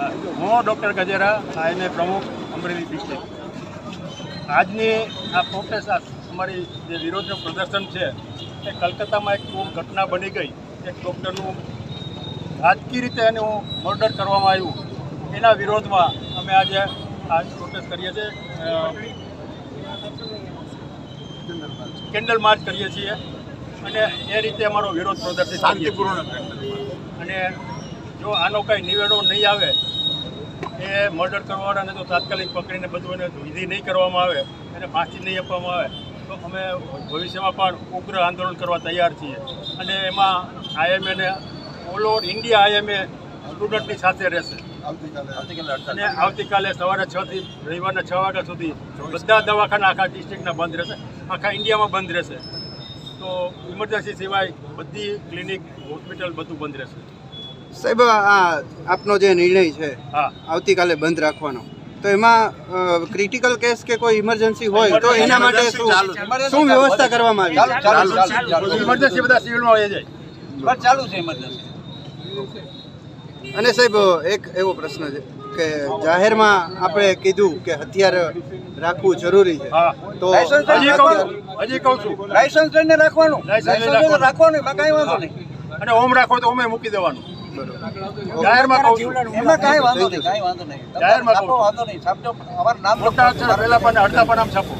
હું ડૉક્ટર ગજેરા આઈને પ્રમુખ અમરેલી ડિસ્ટ્રિક્ટ। આજની આ પ્રોટેસ્ટ અમારી જે વિરોધનું પ્રદર્શન છે એ કલકત્તામાં એક ઘટના બની ગઈ, એક ડૉક્ટરનું રાજકીય રીતે એનું મર્ડર કરવામાં આવ્યું, એના વિરોધમાં અમે આજે આ પ્રોટેસ્ટ કરીએ છીએ, કેન્ડલ માર્ચ કરીએ છીએ અને એ રીતે અમારો વિરોધ પ્રદર્શિત શાંતિપૂર્ણ અને જો આનો કંઈ નિવેડો નહીં આવે, એ મર્ડર કરવાવાળાને તો તાત્કાલિક પકડીને બધું એને વિધિ નહીં કરવામાં આવે, એને ફાંસી નહીં આપવામાં આવે તો અમે ભવિષ્યમાં પણ ઉગ્ર આંદોલન કરવા તૈયાર છીએ। અને એમાં આઈએમએને ઓલ ઓવર ઇન્ડિયા આઈએમએ સ્ટુડન્ટની સાથે રહેશે અને આવતીકાલે સવારે 6 થી રવિવારના 6 વાગ્યા સુધી બધા દવાખાના આખા ડિસ્ટ્રિક્ટના બંધ રહેશે, આખા ઇન્ડિયામાં બંધ રહેશે। તો ઇમરજન્સી સિવાય બધી ક્લિનિક, હોસ્પિટલ બધું બંધ રહેશે। સાહેબ, આપનો જે નિર્ણય છે આવતીકાલે બંધ રાખવાનો, તો એમાં ક્રિટિકલ કેસ કે કોઈ ઇમરજન્સી હોય તો એના માટે શું વ્યવસ્થા કરવામાં આવી? ઇમરજન્સી બધા સિવિલમાં આવી જાય, ચાલુ છે ઇમરજન્સી। અને સાહેબ, એક એવો પ્રશ્ન છે કે જાહેરમાં આપણે કીધું કે હથિયાર રાખવું જરૂરી છે, તો હજી કહું છું લાયસન્સ લઈને રાખવાનું, રાખવાનું કાંઈ વાંધો નહીં, અને હોમ રાખો તો હોમે મૂકી દેવાનું। જાહેરમાં કહું છું, એમાં કાંઈ વાંધો નહીં, જાહેરમાં કહું છું, મોટા અક્ષર પહેલા પણ અડધા પણ આમ છાપો।